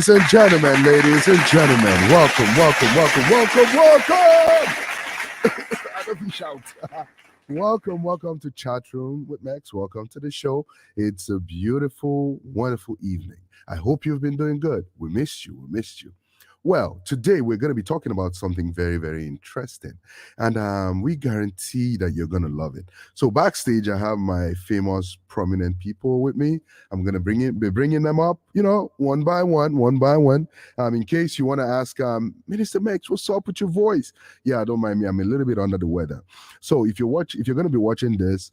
Ladies and gentlemen, welcome. I don't be shout. Welcome to Chat Room with Max. Welcome to the show. It's a beautiful, wonderful evening. I hope you've been doing good. We missed you. Well, today we're going to be talking about something very, very interesting, and we guarantee that you're going to love it. So backstage, I have my famous, prominent people with me. I'm going to be bringing them up, one by one. In case you want to ask, Minister Max, what's up with your voice? Yeah, don't mind me. I'm a little bit under the weather. So if you're going to be watching this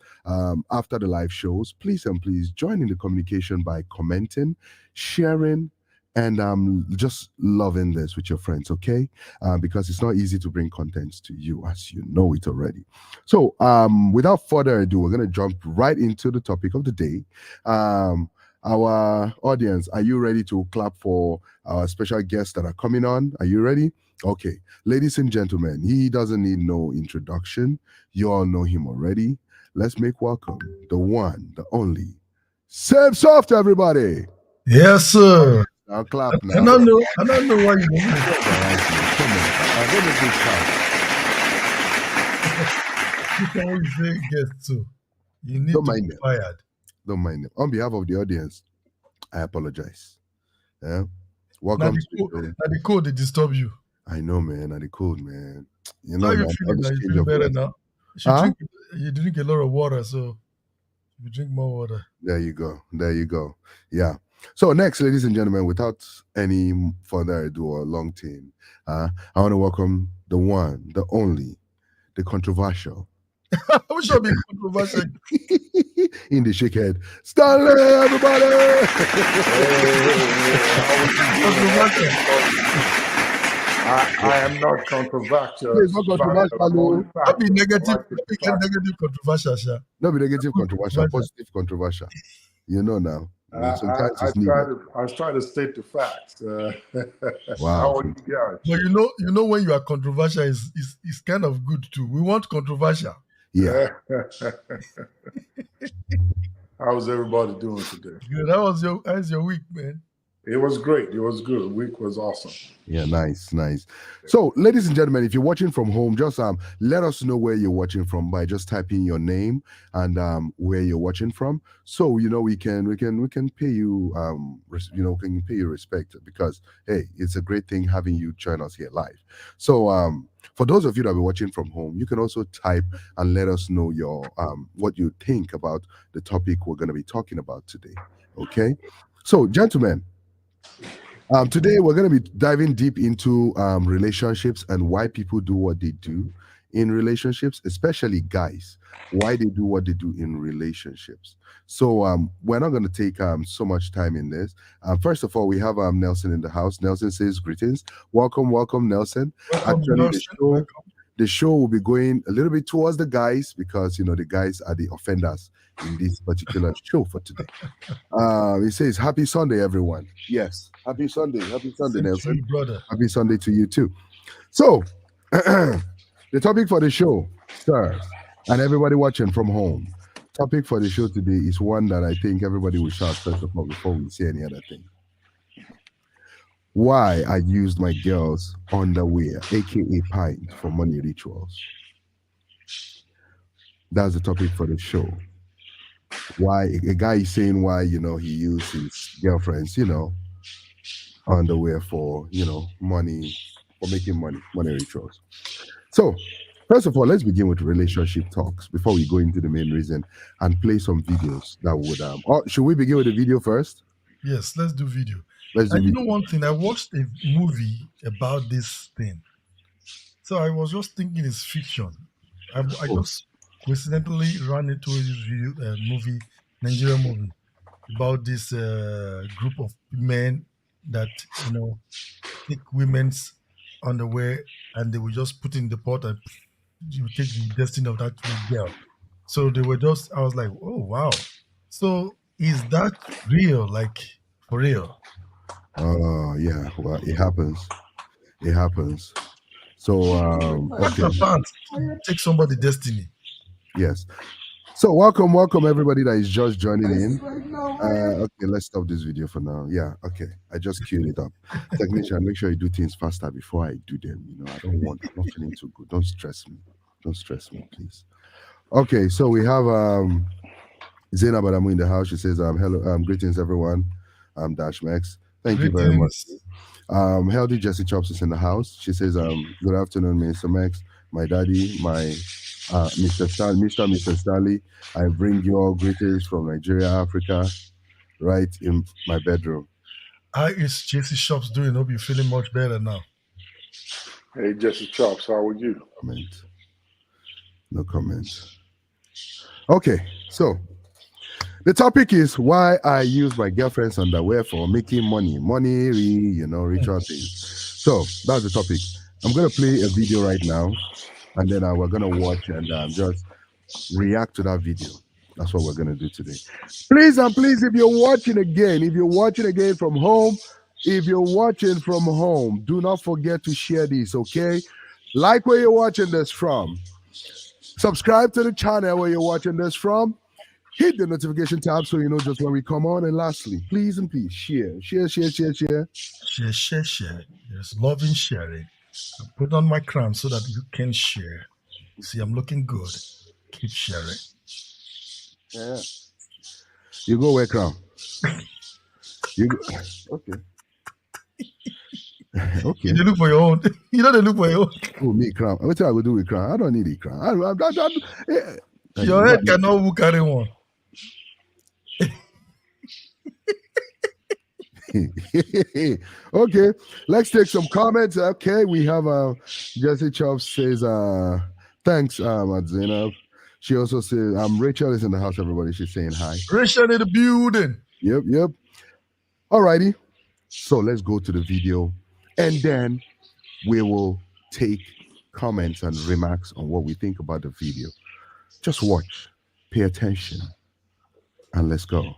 after the live shows, please join in the communication by commenting, sharing, and just loving this with your friends, okay? Because it's not easy to bring contents to you, as you know it already. So without further ado, we're going to jump right into the topic of the day. Our audience, are you ready to clap for our special guests that are coming on? Are you ready? Okay. Ladies and gentlemen, he doesn't need no introduction. You all know him already. Let's make welcome the one, the only, Sam Soft, everybody. Yes, sir. I'll clap now. I don't know why you don't. Come on. Let me big shout. You can always say guest too. You need Don't to mind be them. fired. Don't mind them. On behalf of the audience, I apologize. Yeah. Now Welcome the code they disturb you. I know, man. And the cold, man. You How know, you man. feeling now? You change feeling of better voice. now? You drink a lot of water, so you drink more water. There you go. Yeah. So next, ladies and gentlemen, without any further ado or long team, I want to welcome the one, the only, the controversial. We should be controversial. In the shakehead. Stanley, everybody! I am not controversial. It's not controversial. Not be negative controversial, sir. Not be negative controversial, positive controversial. You know now. Sometimes it's needed. I was trying to state the facts. Wow. How are you guys? But you know when you are controversial is kind of good too. We want controversial. Yeah. How's everybody doing today? Good. How's your week, man? It was great. It was good. The week was awesome. Yeah, nice. So, ladies and gentlemen, if you're watching from home, just let us know where you're watching from by just typing your name and where you're watching from. So we can pay you can pay you respect, because hey, it's a great thing having you join us here live. So for those of you that are watching from home, you can also type and let us know your what you think about the topic we're going to be talking about today. Okay, so gentlemen. Today we're going to be diving deep into relationships and why people do what they do in relationships, especially guys, why they do what they do in relationships. So we're not going to take so much time in this. First of all, we have Nelson in the house. Nelson says greetings. Welcome, Nelson. Welcome, Actually, Nelson. the show will be going a little bit towards the guys, because the guys are the offenders in this particular show for today. He says, happy Sunday, everyone. Yes, happy Sunday, Nelson. You, brother. Happy Sunday to you too. So the topic for the show, sir, and everybody watching from home, topic for the show today is one that I think everybody will shout first of all before we say any other thing. Why I used my girl's underwear, aka pint, for money rituals. That's the topic for the show. Why a guy is saying why he used his girlfriend's underwear for money, for making money rituals. So first of all, let's begin with relationship talks before we go into the main reason and play some videos that would should we begin with the video first? Yes, let's do video. Let's do And video. you know one thing, I watched a movie about this thing. So I was just thinking it's fiction. I just coincidentally ran into this video, Nigerian movie, about this group of men that take women's underwear and they will just put in the pot and you take the destiny of that girl. So they were I was like, oh wow. So is that real? Like for real? Yeah, well, it happens. So What okay. about take somebody's destiny? Yes. So welcome everybody that is just joining in. Okay, let's stop this video for now. Yeah, okay. I just queued it up. Technician, make sure you do things faster before I do them. You know, I'm not feeling too good. Don't stress me. Don't stress me, please. Okay, so we have Zainab Adamu in the house. She says, hello, greetings everyone. Dash Max. Thank you very much. Healthy Jesse Chops is in the house. She says, good afternoon, Mr. Max, my daddy, my Mr. Stanley. I bring you all greetings from Nigeria, Africa, right in my bedroom. How is Jesse Shops doing? Hope you're feeling much better now. Hey, Jesse Chops, how are you? No comment. Okay, so the topic is why I use my girlfriend's underwear for making money, ritual things. So that's the topic. I'm gonna play a video right now, and then we're gonna watch and just react to that video. That's what we're gonna do today. Please and please, if you're watching again from home, do not forget to share this. Okay, like where you're watching this from. Subscribe to the channel where you're watching this from. Hit the notification tab so you know just when we come on. And lastly, please and please share. Share. There's love in sharing. I put on my crown so that you can share. See, I'm looking good. Keep sharing. Yeah. You go wear crown. You go. Okay. Okay. You look for your own. You know they look for your own. Oh, me crown. What I will do with crown? I don't need a crown. Your head cannot carry one. Okay, let's take some comments. Okay, we have Jesse Chops says thanks at Zainab. She also says Rachel is in the house, everybody. She's saying hi. Rachel in the building. Yep. Alrighty, so let's go to the video and then we will take comments and remarks on what we think about the video. Just watch, pay attention, and let's go.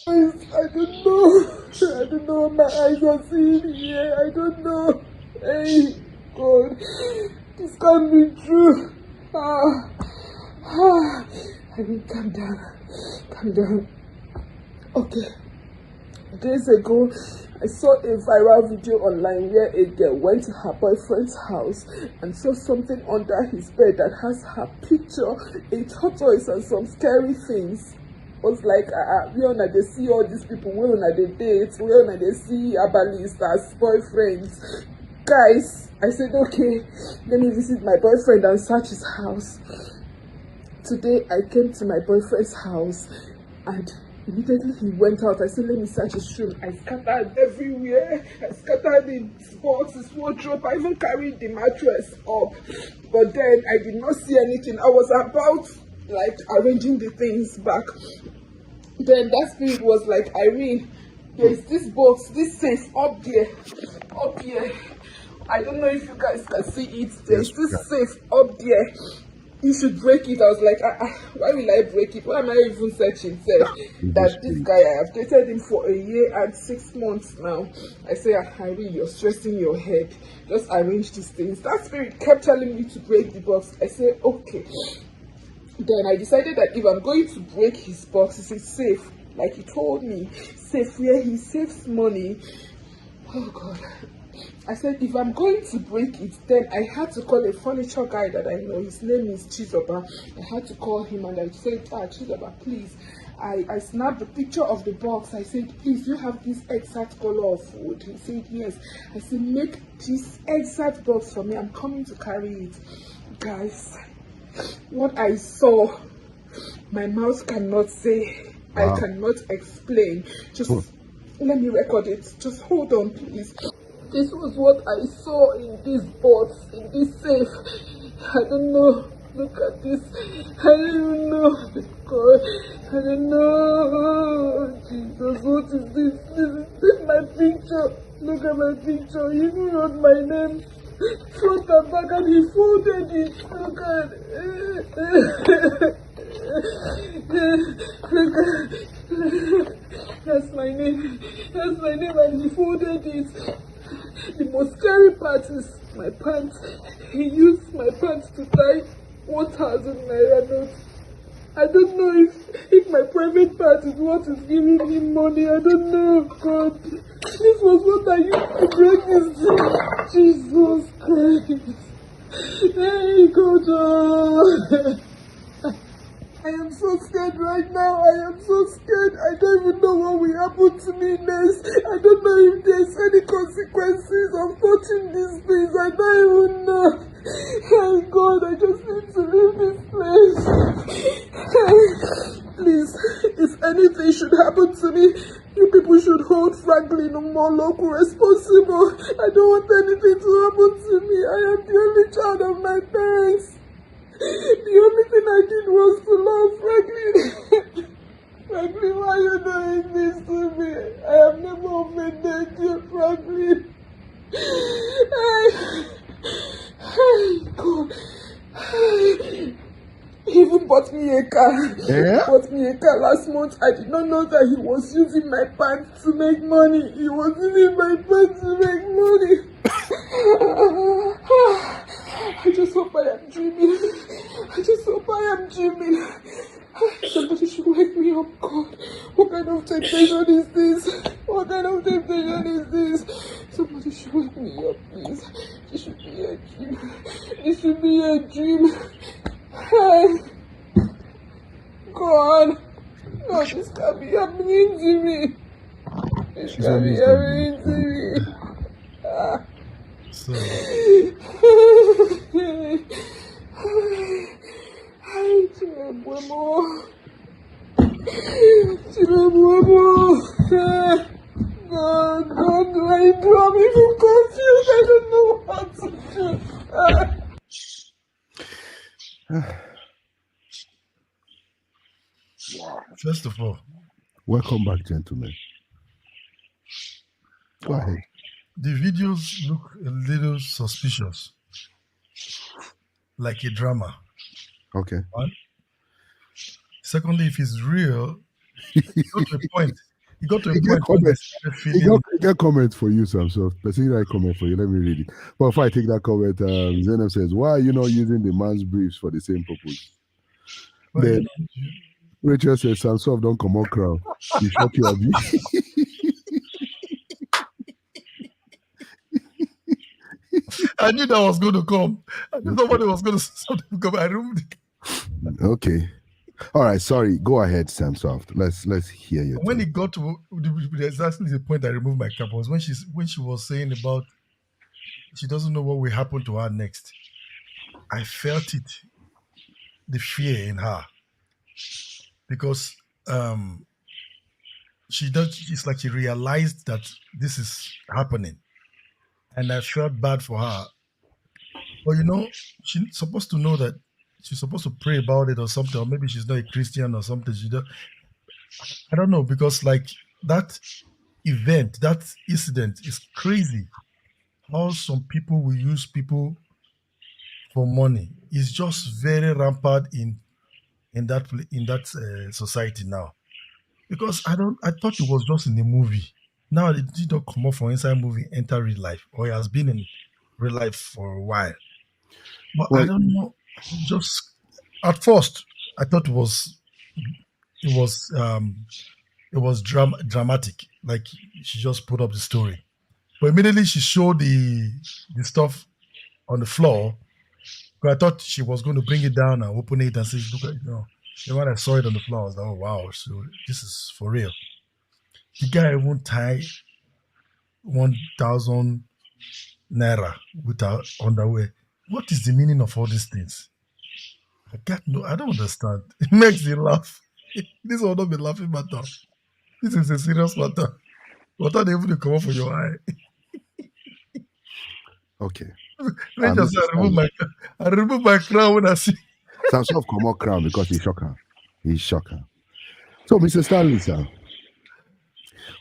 I don't know what my eyes are seeing here. I don't know. Hey, God, this can't be true. I mean, calm down. Okay, days ago, I saw a viral video online where a girl went to her boyfriend's house and saw something under his bed that has her picture, a tortoise, and some scary things. Was like, we on they see all these people, we on they date, we on they see Abalis as boyfriends. Guys, I said, okay, let me visit my boyfriend and search his house. Today, I came to my boyfriend's house and immediately he went out. I said, let me search his room. I scattered everywhere. I scattered his box, his wardrobe. I even carried the mattress up. But then I did not see anything. I was about like arranging the things back. Then that spirit was like, Irene, there's this box, this safe up here. I don't know if you guys can see it. There's this safe up there. You should break it. I was like, why will I break it? Why am I even searching? That this guy, I have dated him for 1 year and 6 months now. I say, Irene, you're stressing your head. Just arrange these things. That spirit kept telling me to break the box. I said, okay. Then I decided that if I'm going to break his box, it's safe, like he told me, safe where he saves money. Oh God. I said, if I'm going to break it, then I had to call a furniture guy that I know. His name is Chizoba. I had to call him and I said, Chizoba, please. I snapped the picture of the box. I said, please, you have this exact color of wood. He said, yes. I said, make this exact box for me. I'm coming to carry it. Guys, what I saw, my mouth cannot say. Wow. I cannot explain. Just let me record it. Just hold on, please. This was what I saw in this box, in this safe. I don't know. Look at this. I don't even know. God, I don't know. Jesus, what is this? This is my picture. Look at my picture. He even wrote my name front and back and he folded it. Look at it. That's my name. That's my name and he folded it. The most scary part is my pants. He used my pants to tie 1,000 naira notes. I don't know if my private part is what is giving him money. I don't know, God. This was what I used to break his dream. Jesus Christ. Hey, God. I am so scared right now. I am so scared. I don't even know what will happen to me next. I don't know if there's any consequences of touching these things. I don't even know. Oh God, I just need to leave this place. Please, if anything should happen to me, you people should hold Franklin more local responsible. I don't want anything to happen to me. I am the only child of my parents. The only thing I did was to love Franklin. Franklin, why are you doing this to me? I have never offended you, Franklin. God. He even bought me a car. Yeah? He bought me a car last month. I did not know that he was using my pants to make money. He was using my pants to make money. I just hope I am dreaming. I just hope I am dreaming. Somebody should wake me up, God. What kind of temptation is this? What kind of temptation is this? Somebody should wake me up, please. This should be a dream. This should be a dream. God. No, this can't be happening to me. This can't be happening to me. So, God, do I draw me from confused? I don't know what to do. Wow. first of all, Welcome back, gentlemen. Go ahead. the videos look a little suspicious, like a drama. Okay. One. Secondly, if it's real, it got to a point. It got to a He point got when I comments. started He feeling. got comment for you, Sam. So specifically that comment for you. Let me read it. But before I take that comment, Zainab says, "Why are you not using the man's briefs for the same purpose?" Well, Then you know, Rachel says, "Sam Soft don't come on crowd. You shock you, Abi." I knew that was going to come. I knew somebody was going to say something because I removed it. Okay. All right. Sorry. Go ahead, Sam Soft. Let's hear your When take. it got to exactly the point I removed my cap was when she was saying about she doesn't know what will happen to her next. I felt it, the fear in her, because she does. It's like she realized that this is happening, and I felt bad for her. But you know, she's supposed to know that she's supposed to pray about it or something, or maybe she's not a Christian or something. I don't know, because like that event, that incident is crazy. How some people will use people for money is just very rampant in that society now. Because I thought it was just in the movie. Now it did not come up from inside movie, enter real life, or it has been in real life for a while. But I Well, don't know. Just at first, I thought it was dramatic. Like she just put up the story, but immediately she showed the stuff on the floor. But I thought she was going to bring it down and open it and say, "Look at Then when I saw it on the floor, I was like, "Oh wow! So this is for real." The guy won't tie 1,000 naira with her underwear. What is the meaning of all these things? I don't understand. It makes me laugh. This will not be laughing matter. This is a serious matter. What are they even to come up for your eye? okay. Rachel said, I remove my crown when I see. Sam Soft come on crown because he's shocker. He's shocker. So, Mr. Stanley, sir,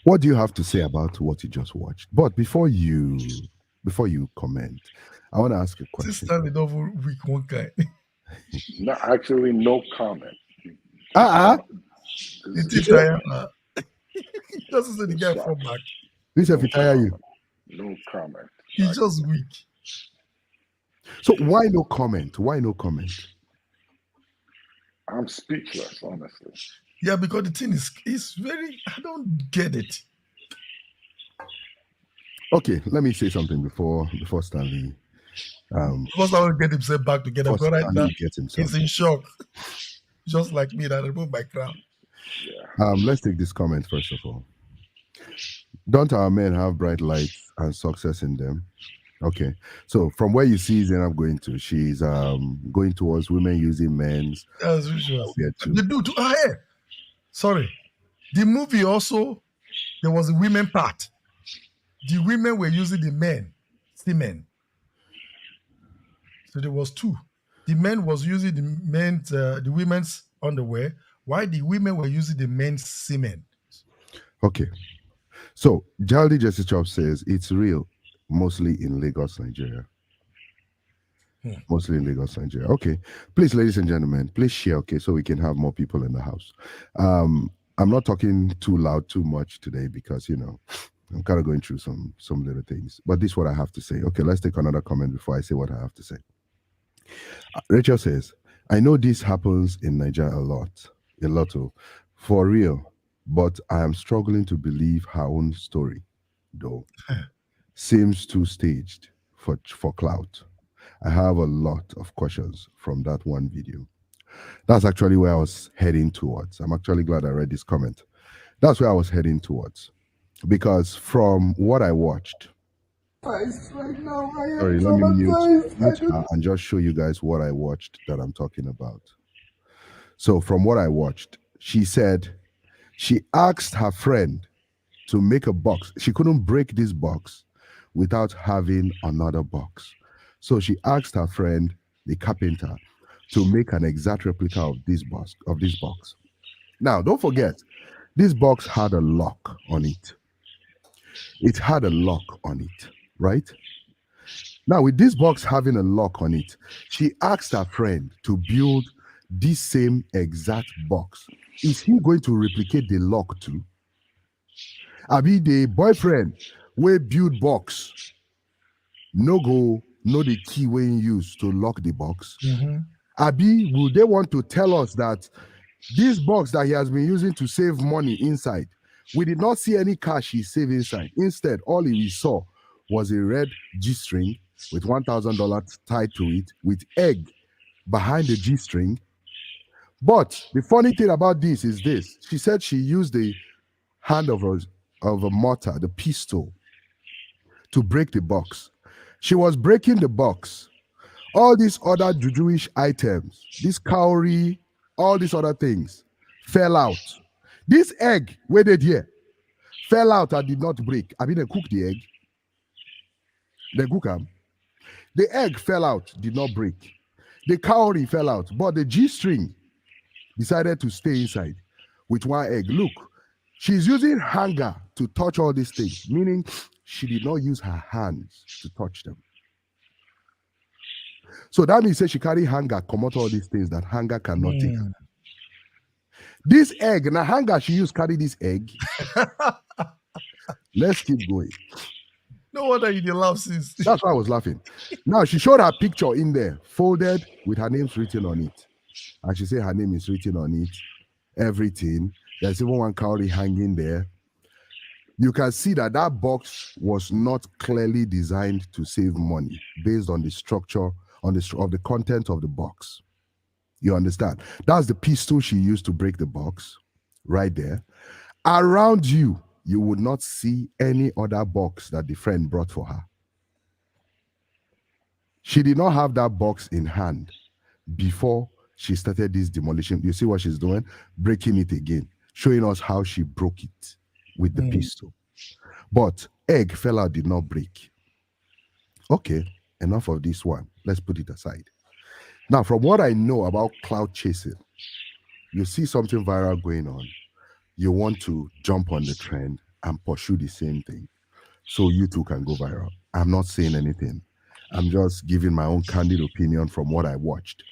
what do you have to say about what you just watched? But before you comment, I want to ask a question. This time it over week one guy. No, actually, no comment. It This is tired. He doesn't say the guy Sorry. fall back. This if it tire you. No comment. He's just weak. So why no comment? Why no comment? I'm speechless, honestly. Yeah, because the thing is very. I don't get it. Okay, let me say something before Stanley. First, I will get himself back together. Before Because right now Stanley gets himself. he's in shock, just like me that I removed my crown. Yeah. Let's take this comment first of all. Don't our men have bright lights and success in them? Okay, so from where you see Zainab going to, she's going towards women using men's. As usual, We'll get to. they do. Hey, sorry, the movie also there was a women part. The women were using the men semen. So there was two. The men was using the women's underwear, while the women were using the men's semen. Okay, so Jaldi Jesse Chop says it's real, mostly in Lagos, Nigeria. Mostly in Lagos, Nigeria. Okay, please, ladies and gentlemen, please share. Okay, so we can have more people in the house. I'm not talking too loud, too much today because I'm kind of going through some little things. But this is what I have to say. Okay, let's take another comment before I say what I have to say. Rachel says, I know this happens in Nigeria a lot, for real, but I am struggling to believe her own story, though. Seems too staged for clout. I have a lot of questions from that one video. That's actually where I was heading towards. I'm actually glad I read this comment. That's where I was heading towards. Because from what I watched, Right now, I am sorry, let me mute traumatized. her and just show you guys what I watched that I'm talking about. So from what I watched, she said she asked her friend to make a box. She couldn't break this box without having another box. So she asked her friend, the carpenter, to make an exact replica of this box. Now, don't forget, this box had a lock on it. It had a lock on it, right? Now, with this box having a lock on it, she asked her friend to build this same exact box. Is he going to replicate the lock too? Abi the boyfriend will build box, no go know the key wey he use to lock the box. Abi will they want to tell us that this box that he has been using to save money inside, we did not see any cash he saved inside. Instead, all we saw was a red G-string with $1,000 tied to it with egg behind the G-string. But the funny thing about this is this. She said she used the hand of a mortar, the pistol, to break the box. She was breaking the box. All these other Jewish items, this cowrie, all these other things fell out. This egg waited here, fell out and did not break. I mean, they cooked the egg. They cook them. The egg fell out, did not break. The cowrie fell out, but the G-string decided to stay inside with one egg. Look, she's using hanger to touch all these things, meaning she did not use her hands to touch them. So that means she carry hanger, come out all these things that hanger cannot take. This egg, now hanger she used carry this egg. Let's keep going. No wonder you did laugh, sis. That's why I was laughing. Now she showed her picture in there, folded with her name's written on it. And she said her name is written on it. Everything. There's even one cowrie hanging there. You can see that box was not clearly designed to save money based on the structure of the content of the box. You understand? That's the pistol she used to break the box right there. Around you would not see any other box that the friend brought for her. She did not have that box in hand before she started this demolition. You see what she's doing? Breaking it again, showing us how she broke it with the pistol. But egg fell out, did not break. Okay, enough of this one. Let's put it aside. Now, from what I know about cloud chasing, you see something viral going on. You want to jump on the trend and pursue the same thing so you too can go viral. I'm not saying anything. I'm just giving my own candid opinion from what I watched.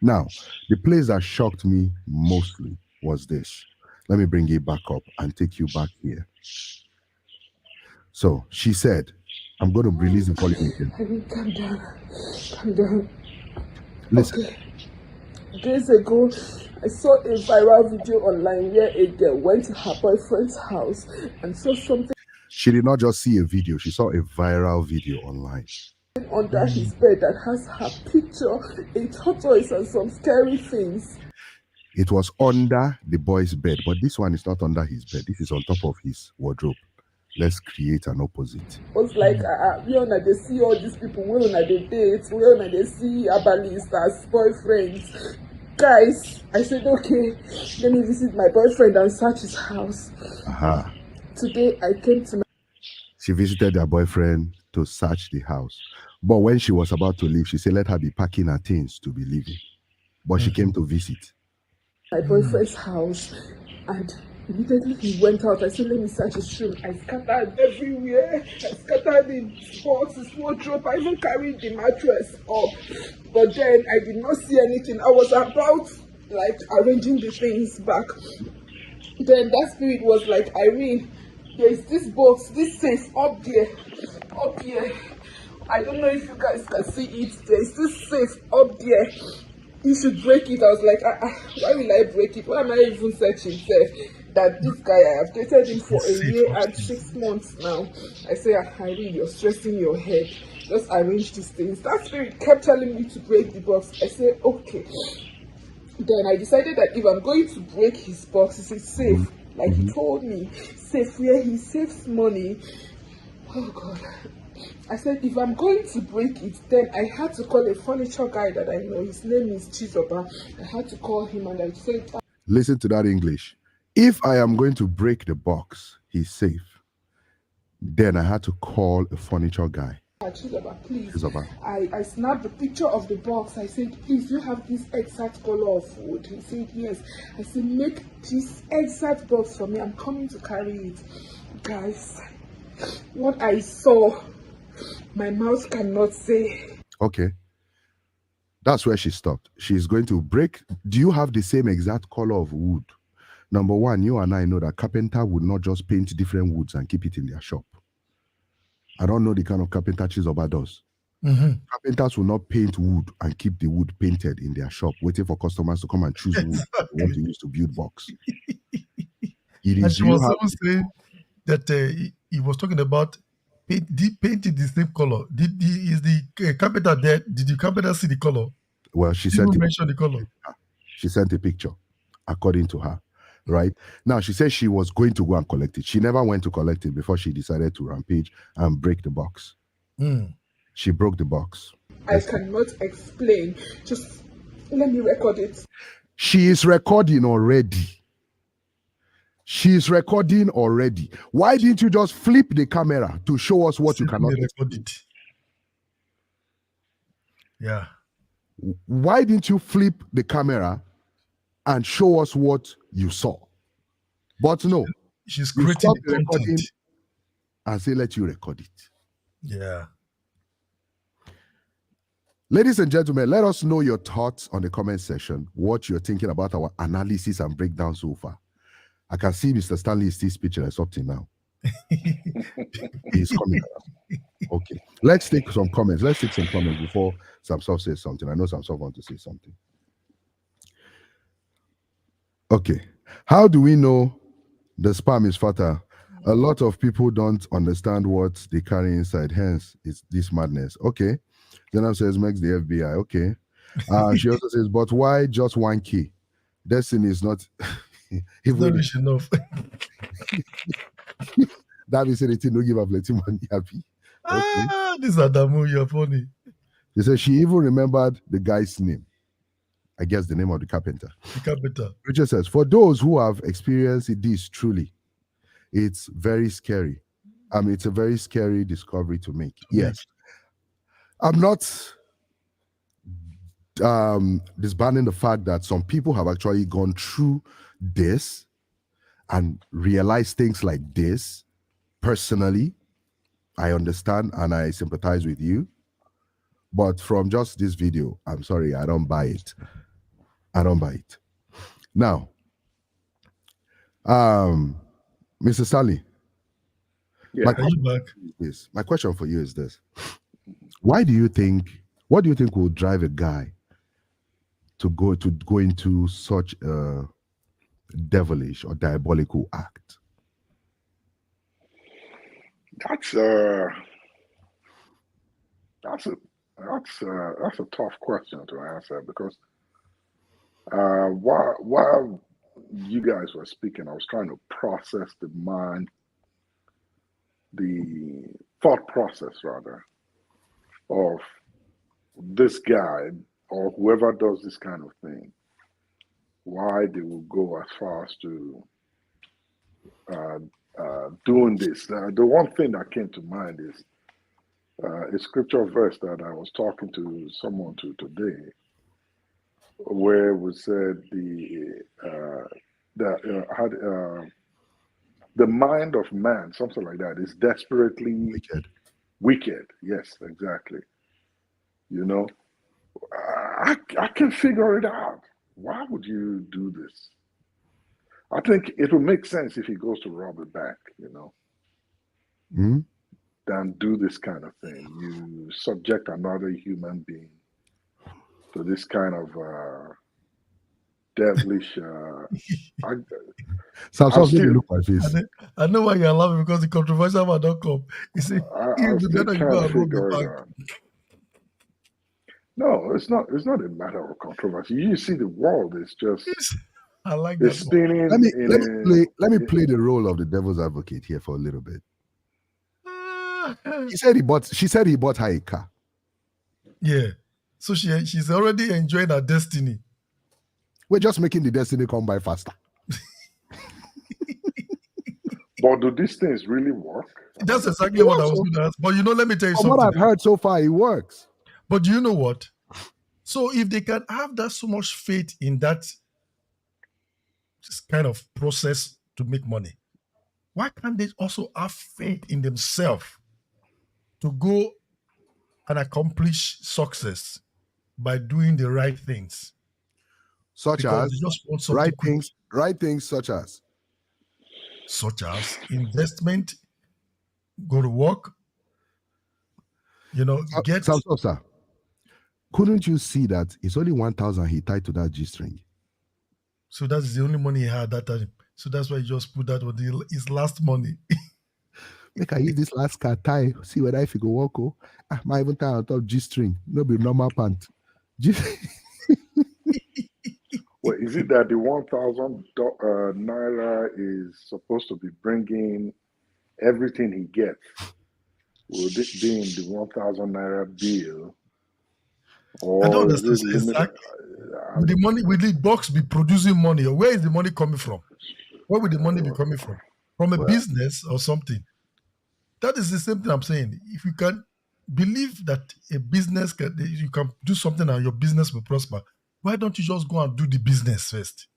Now, the place that shocked me mostly was this. Let me bring it back up and take you back here. So she said, I'm going to release the volume again. Calm down. Calm down. Listen. Okay. Days ago, I saw a viral video online where a girl went to her boyfriend's house and saw something She did not just see a video, she saw a viral video online. under his bed that has her picture, a tortoise, and some scary things. It was under the boy's bed, but this one is not under his bed. This is on top of his wardrobe. Let's create an opposite. I was like, we on they see all these people, we on they date, we on they see Abalis as boyfriends. Guys, I said, okay, let me visit my boyfriend and search his house. Today I came to She visited her boyfriend to search the house. But when she was about to leave, she said, let her be packing her things to be leaving. But she came to visit my boyfriend's house, and immediately he went out. I said, let me search his room. I scattered everywhere. I scattered his box, his wardrobe. I even carried the mattress up. But then I did not see anything. I was about like arranging the things back. Then that spirit was like, Irene, there's this box, this safe up there. Up here. I don't know if you guys can see it. There's this safe up there. You should break it. I was like, why will I break it? Why am I even searching safe? That this guy, I have dated him for a year and 6 months now. I say, Irene, you're stressing your head. Just arrange these things. That spirit kept telling me to break the box. I said, okay. Then I decided that if I'm going to break his box, it's safe. Like he told me, safe where he saves money. Oh God. I said, if I'm going to break it, then I had to call a furniture guy that I know. His name is Chizoba. I had to call him and I said, listen to that English. If I am going to break the box, he's safe. Then I had to call a furniture guy. Chizoba, please. Chizoba. I snapped the picture of the box. I said, please, you have this exact color of wood. He said, yes. I said, make this exact box for me. I'm coming to carry it. Guys, what I saw, my mouth cannot say. Okay. That's where she stopped. She's going to break. Do you have the same exact color of wood? Number one, you and I know that carpenter would not just paint different woods and keep it in their shop. I don't know the kind of carpenter Chizoba does. Carpenters will not paint wood and keep the wood painted in their shop, waiting for customers to come and choose wood they want to use to build box. And she was also saying that he was talking about painting the same color. Is the carpenter there? Did the carpenter see the color? Well, she mentioned the color. She sent a picture, according to her. Right now, she said she was going to go and collect it. She never went to collect it before she decided to rampage and break the box. She broke the box. I cannot explain. Just let me record it. She is recording already. She is recording already. Why didn't you just flip the camera to show us what you cannot record it? Yeah. Why didn't you flip the camera and show us what you saw? But no, she's creating the content and say, let you record it. Yeah. Ladies and gentlemen, let us know your thoughts on the comment section, what you're thinking about our analysis and breakdown so far. I can see Mr. Stanley is still speechless up till now. He's coming around. Okay. Let's take some comments. Let's take some comments before Samsov says something. I know Samsov wants to say something. Okay. How do we know the sperm is fertile? A lot of people don't understand what they carry inside. Hence, it's this madness. Okay. Zainab says, makes the FBI. Okay. She also says, but why just 1K? Destiny is not even not rich enough. That means anything no give up plenty money happy. Okay. This Adamu, you're funny. She said she even remembered the guy's name. I guess the name of the carpenter. The carpenter. Richard says, for those who have experienced this truly, it's very scary. It's a very scary discovery to make. Yes. I'm not disbanding the fact that some people have actually gone through this and realized things like this. Personally, I understand and I sympathize with you. But from just this video, I'm sorry, I don't buy it. I don't buy it. Now, Mr. Stanley, yeah. My question for you is this. What do you think will drive a guy to go into such a devilish or diabolical act? That's a tough question to answer because while you guys were speaking, I was trying to process the thought process rather of this guy or whoever does this kind of thing. Why they will go as far as to doing this. The one thing that came to mind is a scripture verse that I was talking to someone today, where we said the mind of man, something like that, is desperately wicked. Yes, exactly. You know, I can figure it out. Why would you do this? I think it would make sense if he goes to rob a bank, you know, than do this kind of thing. You subject another human being to this kind of devilish. I know why you're laughing, because the controversial one don't come. You see, I still can't figure it out. No, it's not a matter of controversy. You see, the world is just. I like that. Spinning. Let me play the role of the devil's advocate here for a little bit. She said he bought her a car. Yeah. So she's already enjoying her destiny. We're just making the destiny come by faster. But do these things really work? That's exactly what I was going to ask. But let me tell you something. What I've heard so far, it works. But do you know what? So if they can have that so much faith in that kind of process to make money, why can't they also have faith in themselves to go and accomplish success by doing the right things? Such as right things such as investment, go to work, get sir. Couldn't you see that it's only 1,000 he tied to that G-string? So that's the only money he had that time. So that's why he just put that on his last money. Make I use this last car tie, see whether if you go walk. My even tie on top G-string. No be normal pant. Well, is it that the 1,000 naira is supposed to be bringing everything he gets? Will this be in the 1,000 naira bill? Or I don't understand exactly. Will the money, will the box be producing money, or where is the money coming from? Where will the money be coming from? From a business or something? That is the same thing I'm saying. If you can believe that a business you can do something and your business will prosper, why don't you just go and do the business first?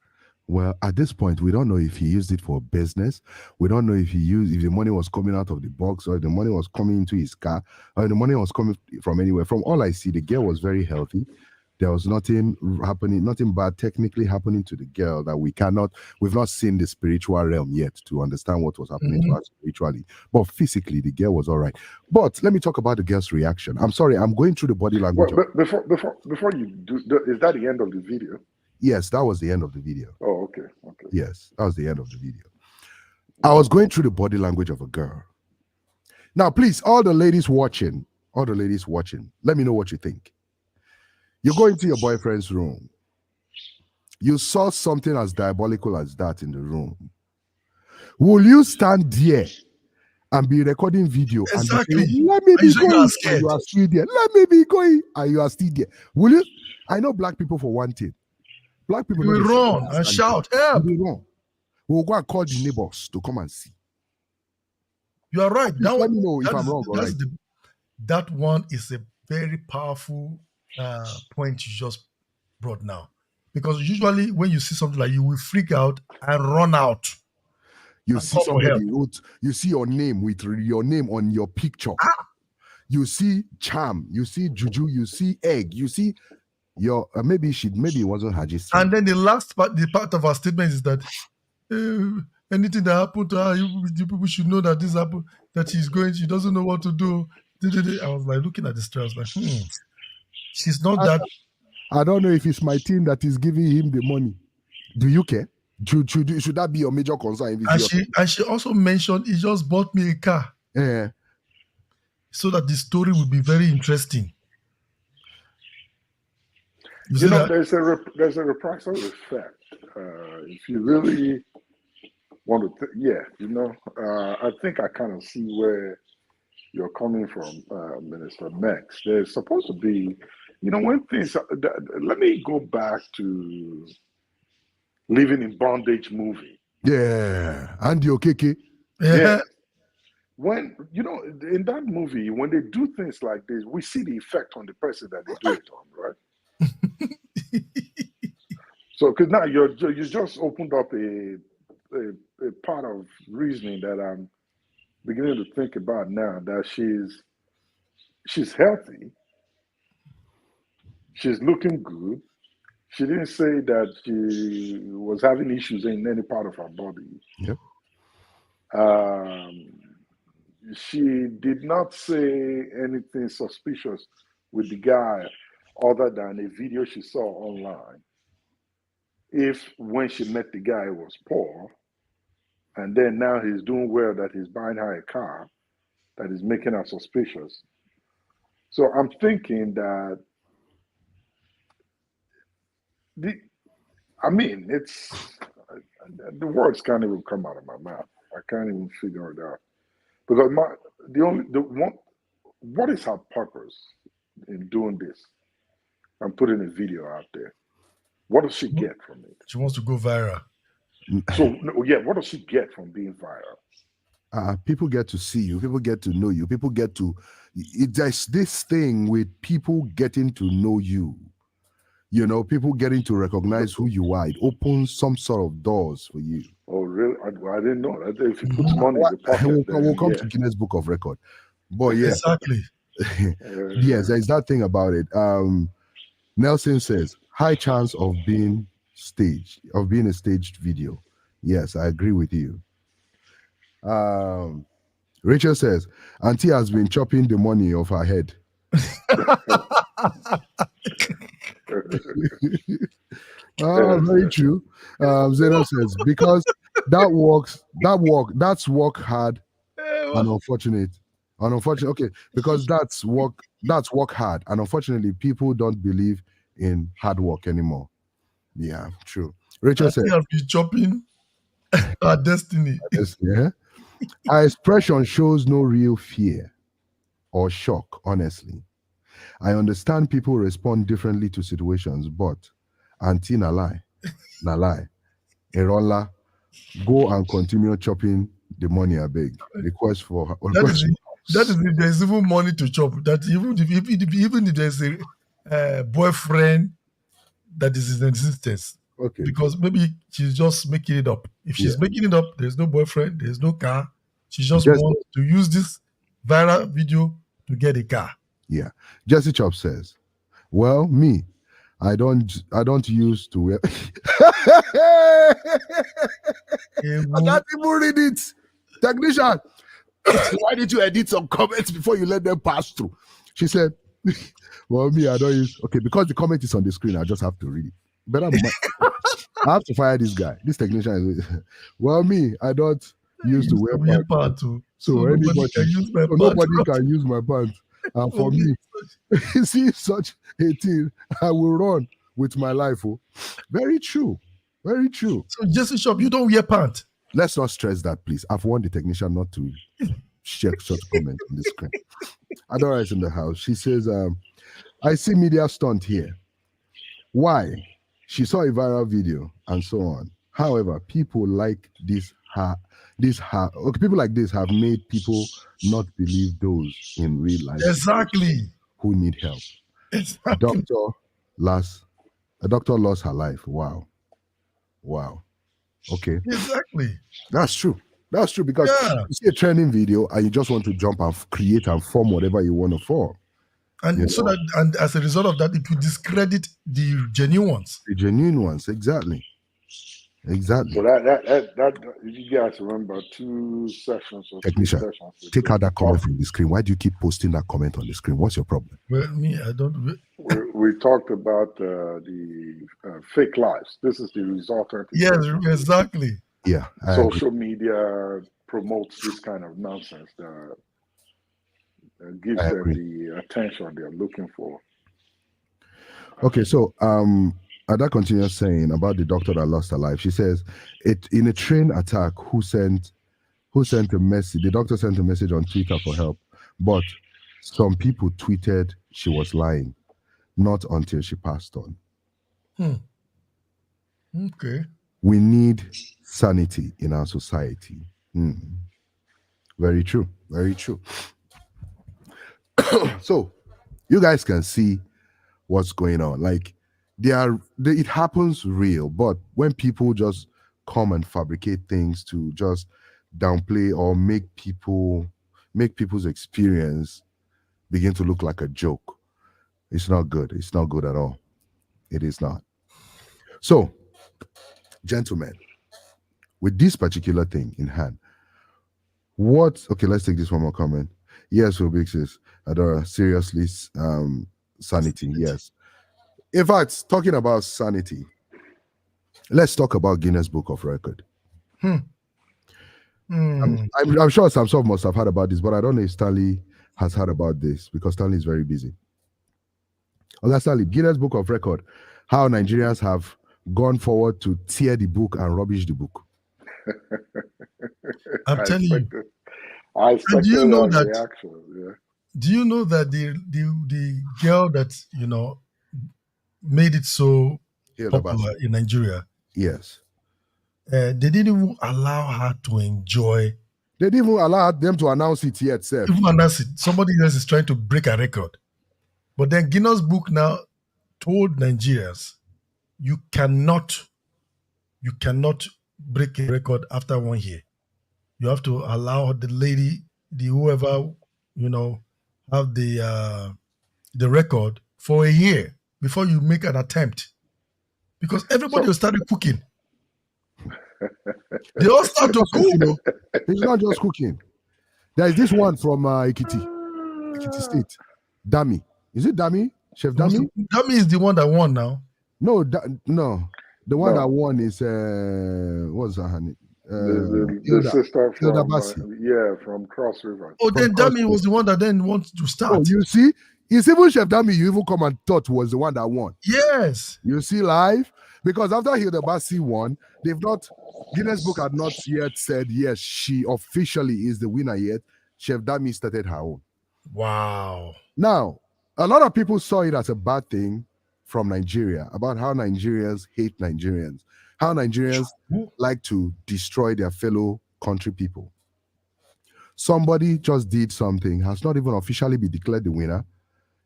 Well, at this point, we don't know if he used it for business. We don't know if the money was coming out of the box, or if the money was coming into his car, or the money was coming from anywhere. From all I see, the girl was very healthy. There was nothing happening, nothing bad technically happening to the girl that we've not seen the spiritual realm yet to understand what was happening to her spiritually. But physically, the girl was all right. But let me talk about the girl's reaction. I'm sorry, I'm going through the body language. Well, before you do, is that the end of the video? Yes, that was the end of the video. Oh, okay. Yes, that was the end of the video. I was going through the body language of a girl. Now, please, all the ladies watching, let me know what you think. You go into your boyfriend's room. You saw something as diabolical as that in the room. Will you stand there and be recording video exactly. And say, let me be going, and you are still there. Let me be going, and you are still there. Will you? I know black people for one thing. Black people will run and shout, help. We'll go and call the neighbors to come and see. You are right. Let me know if I'm wrong. Right? That one is a very powerful point you just brought now. Because usually when you see something like, you will freak out and run out. You see somebody you see your name with your name on your picture. You see charm, you see juju, you see egg, you see your maybe it wasn't her just. And then the part of our statement is that anything that happened to her, you people should know that this happened, that she doesn't know what to do. I was like looking at the story, I was like, she's not that I don't know if it's my team that is giving him the money. Do you care? Should that be your major concern? And she also mentioned he just bought me a car. Yeah. So that the story will be very interesting. You know, there's a reprisal effect. If you really want to, I think I kind of see where you're coming from, Minister Mex. There's supposed to be, when things. Let me go back to Living in Bondage movie. Yeah, Andy Okeke. Yeah. When, in that movie, when they do things like this, we see the effect on the person that they do it on, right? So, because now you just opened up a part of reasoning that I'm beginning to think about now, that she's healthy, she's looking good. She didn't say that she was having issues in any part of her body. Yep. She did not say anything suspicious with the guy other than a video she saw online. If when she met the guy he was poor, and then now he's doing well, that he's buying her a car, that is making her suspicious. So I'm thinking that it's the words can't even come out of my mouth. I can't even figure it out, because what is her purpose in doing this and putting a video out there? What does she get from it? She wants to go viral. So what does she get from being viral? People get to see you. People get to know you. People get to. There's this thing with people getting to know you. People getting to recognize who you are. It opens some sort of doors for you. Oh, really? I didn't know that. If you put money in the pocket, we'll come to Guinness Book of Record. But yeah, exactly. Yes, there's that thing about it. Nelson says, high chance of being a staged video. Yes, I agree with you. Rachel says, Auntie has been chopping the money off her head. Very true. Zeno says, because that's work hard and unfortunate. Okay, because that's work hard, and unfortunately people don't believe in hard work anymore. Yeah, true. Rachel said, have been chopping our destiny. Yeah. Her expression shows no real fear or shock, honestly. I understand people respond differently to situations, but Auntie na lie. Erola, go and continue chopping the money, I beg. Request for her. That is if there's even money to chop. That even if there's a boyfriend that is in existence. Okay. Because maybe she's just making it up. If she's making it up, there's no boyfriend, there's no car. She just wants to use this viral video to get a car. Yeah. Jesse Chop says, well, me, I don't used to wear. I can't even read it. Technician, why did you edit some comments before you let them pass through? She said, well, me, I don't use. Okay, because the comment is on the screen, I just have to read it. But I have to fire this guy. This technician is. Well, me, I don't used to wear pants. So nobody can use my pants. And for me, see such a thing, I will run with my life. Oh. Very true. Very true. So Jesse Shop, you don't wear pants. Let's not stress that, please. I've warned the technician not to share such comments on the screen. Adora is in the house. She says, I see media stunt here. Why? She saw a viral video and so on. However, people like people like this have made people not believe those in real life. Exactly. Who need help. Exactly. A doctor lost her life. Wow. Okay. Exactly. That's true because you see a trending video and you just want to jump and create and form whatever you want to form. And and as a result of that, it will discredit the genuine ones. The genuine ones, exactly. Exactly. So that you guys remember 2 sessions or 3 Technician, sessions take ago, out that comment from the screen. Why do you keep posting that comment on the screen? What's your problem? Well, me, I don't. we talked about the fake lives. This is the resultant Yes, effect. exactly. Yeah, I agree. Social media promotes this kind of nonsense that gives I them agree. the attention they're looking for. Okay, so Ada continues saying about the doctor that lost her life. She says, "It in a train attack. Who sent a message? The doctor sent a message on Twitter for help, but some people tweeted she was lying. Not until she passed on. Okay. We need sanity in our society. Very true. Very true. So you guys can see what's going on. Like it happens real, but when people just come and fabricate things to just downplay or make people's experience begin to look like a joke, it's not good. It's not good at all. It is not. So, gentlemen, with this particular thing in hand, okay, let's take this one more comment. Yes, Rubix Adora, seriously, sanity, yes. In fact, talking about sanity, let's talk about Guinness Book of Record. I'm sure Samsung must have heard about this, but I don't know if Stanley has heard about this because Stanley is very busy. Okay, Stanley, Guinness Book of Record, how Nigerians have gone forward to tear the book and rubbish the book. I'm telling you. I expected do you know that reaction. Yeah. Do you know that the girl that made it so popular in Nigeria? Yes. They didn't even allow her to enjoy. They didn't even allow them to announce it yet, sir. Even announce it. Somebody else is trying to break a record. But then Guinness Book now told Nigerians, you cannot break a record after 1 year. You have to allow the lady, whoever, have the record for a year before you make an attempt. Because everybody started cooking. They all start to cook. It's not just cooking. There's this one from Ekiti State. Dami. Is it Dami? Chef Dami? Dami is the one that won now. No, no. The one that won is what's her name? The sister from Cross River. Oh, then Dami was the one that then wanted to start. Oh, you see? It's even Chef Dami you even come and thought was the one that won. Yes. You see live? Because after Hilda Bassi won, Guinness Book had not yet said, yes, she officially is the winner yet. Chef Dami started her own. Wow. Now, a lot of people saw it as a bad thing from Nigeria, about how Nigerians hate Nigerians, how Nigerians like to destroy their fellow country people. Somebody just did something, has not even officially been declared the winner.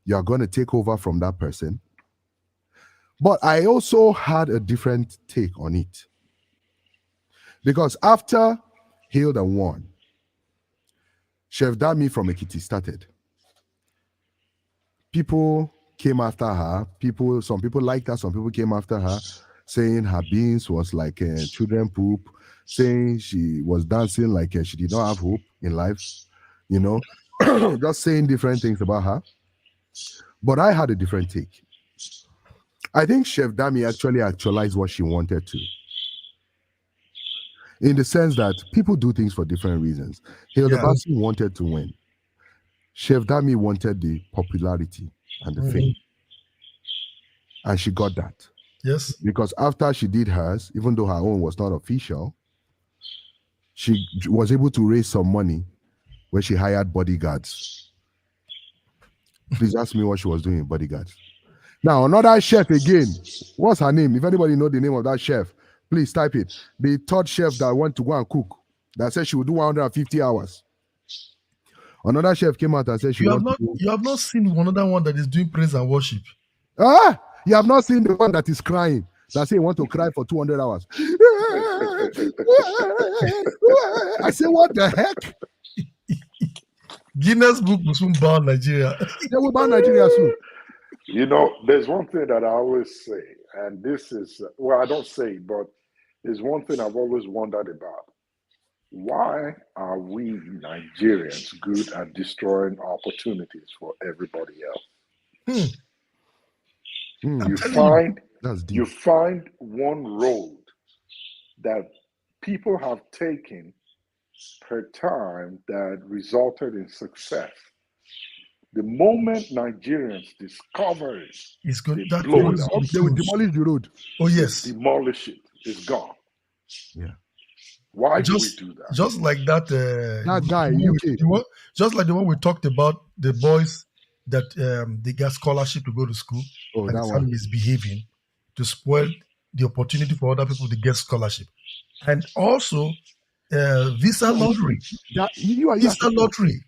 You are going to take over from that person. But I also had a different take on it. Because after Hilda won, Chef Dami from Ekiti started. People came after her. Some people liked her, some people came after her, saying her beans was like children poop, saying she was dancing like she did not have hope in life, just saying different things about her. But I had a different take. I think Chef Dami actually actualized what she wanted to. In the sense that people do things for different reasons. Hilda Bassi wanted to win. Chef Dami wanted the popularity and the fame. And she got that. Yes. Because after she did hers, even though her own was not official, she was able to raise some money when she hired bodyguards. Please ask me what she was doing with bodyguards. Now, another chef again. What's her name? If anybody know the name of that chef, please type it. The third chef that went to go and cook, that said she would do 150 hours. Another chef came out and said you have not seen another one that is doing praise and worship. You have not seen the one that is crying. That say he want to cry for 200 hours. I say, what the heck? Guinness Book will soon ban Nigeria. They will ban Nigeria soon. There's one thing that I always say, and this is, I don't say, but is one thing I've always wondered about. Why are we Nigerians good at destroying opportunities for everybody else? You find one road that people have taken per time that resulted in success. The moment Nigerians discover it, they blow it up. They will demolish the road. Oh yes, demolish it. It's gone. Yeah. Why do we do that? Just like that. That guy, UK. Just like the one we talked about, the boys that they got scholarship to go to school, and that one is behaving to spoil the opportunity for other people to get scholarship, and also visa lottery. Visa lottery.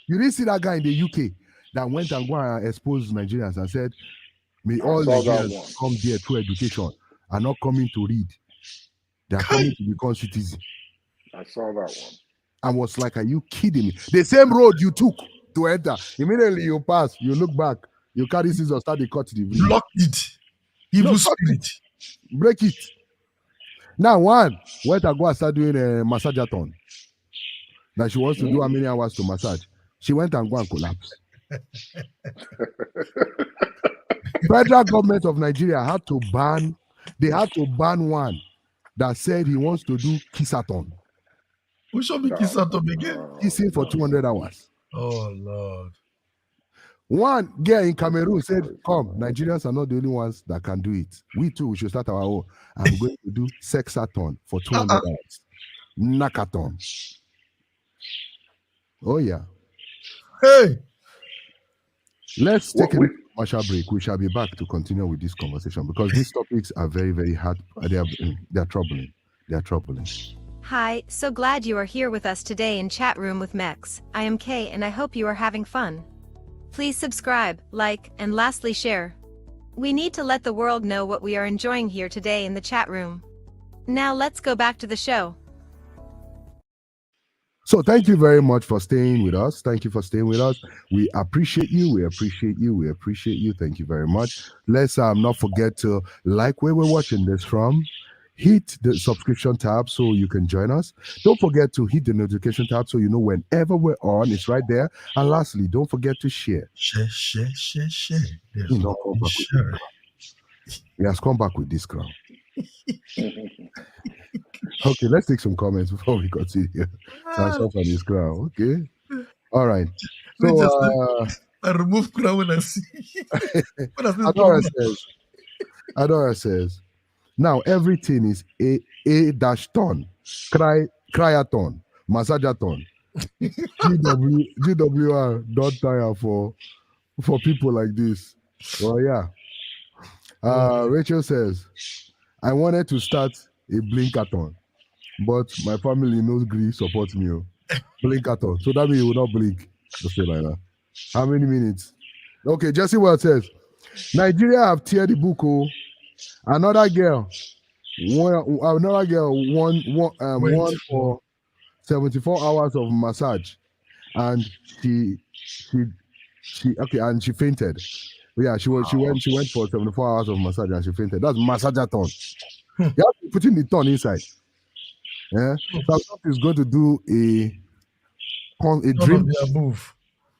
You didn't see that guy in the UK that went and go and expose Nigerians and said, "May all Nigerians come there through education and not coming to read. They are coming to become citizens." I saw that one. And was like, "Are you kidding me?" The same road you took to enter, immediately you pass, you look back, you carry scissors, start to cut the video. Block it. Evil spirit. Break it. Now one went and go and start doing a massageathon. That she wants to do how many hours to massage. She went and go and collapse. Federal government of Nigeria had to ban one that said he wants to do kissathon. Who should be kissathon again? Kissing for 200 hours. Oh Lord. One girl in Cameroon said, "Come, Nigerians are not the only ones that can do it. We too, we should start our own. I'm going to do sexathon for 200 hours. Nakathon." Oh yeah. Hey. Let's take a commercial break. We shall be back to continue with this conversation because these topics are very, very hard. They're troubling. They're troubling. Hi, so glad you are here with us today in Chat Room with Mex. I am Kay and I hope you are having fun. Please subscribe, like, and lastly share. We need to let the world know what we are enjoying here today in the chat room. Now let's go back to the show. So thank you very much for staying with us. Thank you for staying with us. We appreciate you. We appreciate you. We appreciate you. Thank you very much. Let's not forget to like where we're watching this from. Hit the subscription tab so you can join us. Don't forget to hit the notification tab so you know whenever we're on. It's right there. And lastly, don't forget to share. Share. He has come back with this crown. Okay, let's take some comments before we continue. Transfer from this crown. Okay. All right. So I remove crown when I see. Adora says, now everything is a dash ton, cryathon, massageathon, GWR don't tire for people like this. Well, yeah. Rachel says, I wanted to start a blinkathon, but my family knows Greece supports me. Blinkathon. So that means you will not blink. Just say like that. How many minutes? Okay, Jesse Well says, Nigeria have teared the book. Another girl won for 74 hours of massage, and she fainted. Yeah, she went for 74 hours of massage and she fainted. That's massageathon. You have to put in the ton inside. Yeah, Samsung is going to do a dream. None of the above.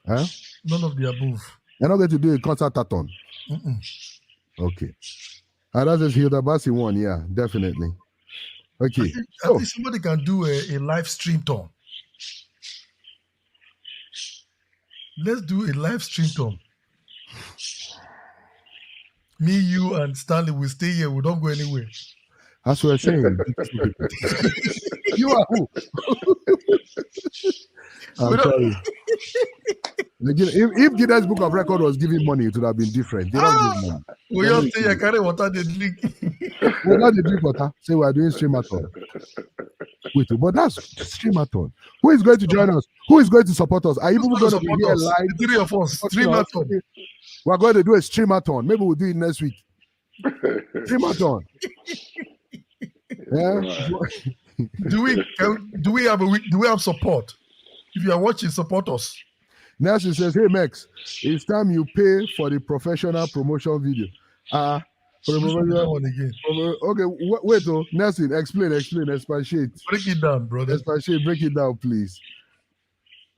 Huh? None of the above. You're not going to do a concert-a-thon. Okay. And that is Hilda Bassi one, yeah, definitely. Okay. I think somebody can do a live stream ton. Let's do a live stream ton. Me, you, and Stanley will stay here. We don't go anywhere. That's what I'm saying. You are who? I'm sorry. If Guinness Book of Record was giving money, it would have been different. They don't give money. We all say I carry water, they drink. Well, not the drink water. Say we are doing streamathon. Wait, but that's streamathon. Who is going to join us? Who is going to support us? Are you people going to be here live? The three of us. Streamathon. We're going to do a streamathon. Maybe we'll do it next week. Streamathon. Yeah. Do we have support? If you are watching, support us. Nelson says, hey Max, it's time you pay for the professional promotion video. For the Which one is that one again? Okay, wait, oh, Nelson, explain, expatiate. Break it down, brother. Expatiate, break it down, please.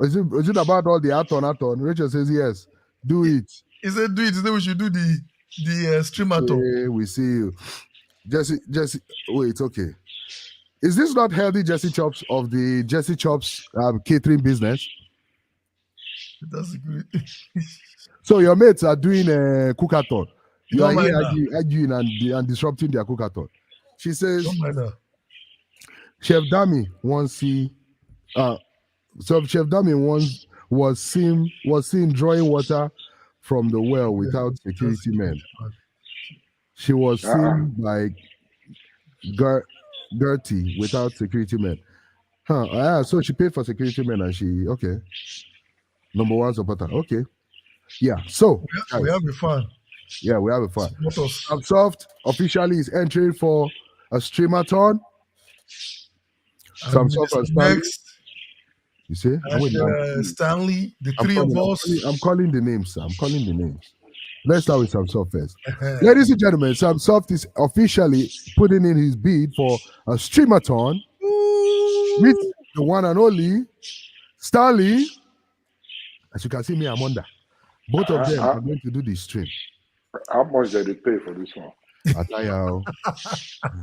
Is it about all the aton? Rachel says yes. Do it. He said do it. He said we should do the streamathon. Okay, we see you. Jesse, wait, okay. Is this not healthy Jesse Chops of the Jesse Chops catering business? That's great. So your mates are doing a cookathon. You are here arguing and disrupting their cookathon. She says, Chef Dami wants see. So Chef Dami once was seen drawing water from the well without security men. She was seen by Gertie without security men. So she paid for security men and she number one supporter. Okay. Yeah. So we have a fun. Yeah, we have a fun. Samsoft officially is entering for a streamathon. Samsoft and Stanley. You see? Stanley, the three of us. I'm calling the names, sir. I'm calling the names. Let's start with Samsoft first. Ladies and gentlemen, Samsoft is officially putting in his bid for a streamathon with the one and only Stanley. As you can see me, I'm under. Both of them are going to do the stream. How much did they pay for this one? I tell you,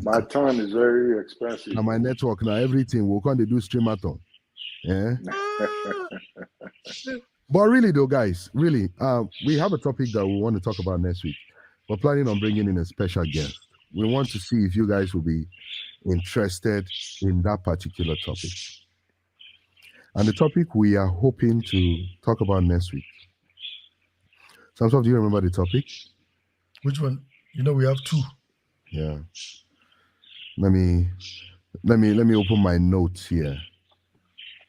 my time is very expensive. Now my network, now everything, we're going to do streamathon. Yeah. But really though, guys, really, we have a topic that we want to talk about next week. We're planning on bringing in a special guest. We want to see if you guys will be interested in that particular topic. And the topic we are hoping to talk about next week. Samsoft, do you remember the topic? Which one? You know, we have two. Yeah. Let me open my notes here,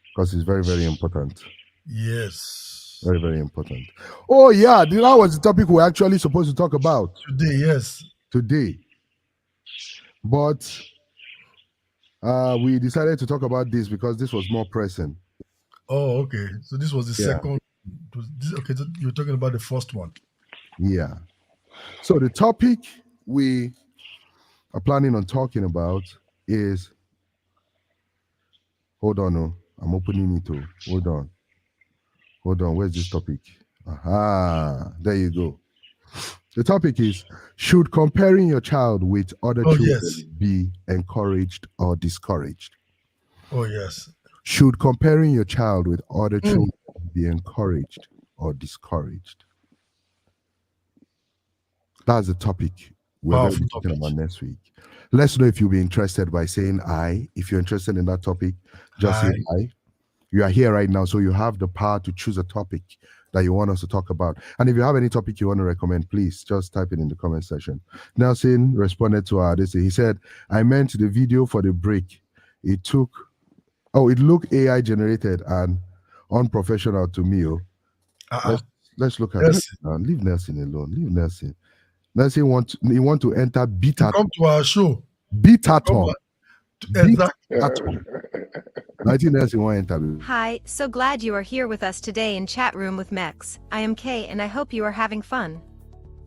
because it's very, very important. Yes. Very, very important. Oh yeah, that was the topic we're actually supposed to talk about today. Yes. Today. But we decided to talk about this because this was more pressing. Oh, okay. So this was the second. Okay, so you're talking about the first one. Yeah. So the topic we are planning on talking about is, hold on, I'm opening it too. Hold on, where's this topic? Aha, there you go. The topic is, should comparing your child with other children be encouraged or discouraged? Oh, yes. Should comparing your child with other children be encouraged or discouraged? That's the topic we're going to be talking about next week. Let's know if you'll be interested by saying aye. If you're interested in that topic, just say aye. You are here right now, so you have the power to choose a topic that you want us to talk about. And if you have any topic you want to recommend, please just type it in the comment section. Nelson responded to our this. He said, I meant the video for the break. It looked AI generated and unprofessional to me. Let's look at it. Leave Nelson alone. Leave Nelson. Nelson want to enter beta. Come to our show. Betaton. Exactly. Hi, so glad you are here with us today in Chat Room with Mex. I am Kay and I hope you are having fun.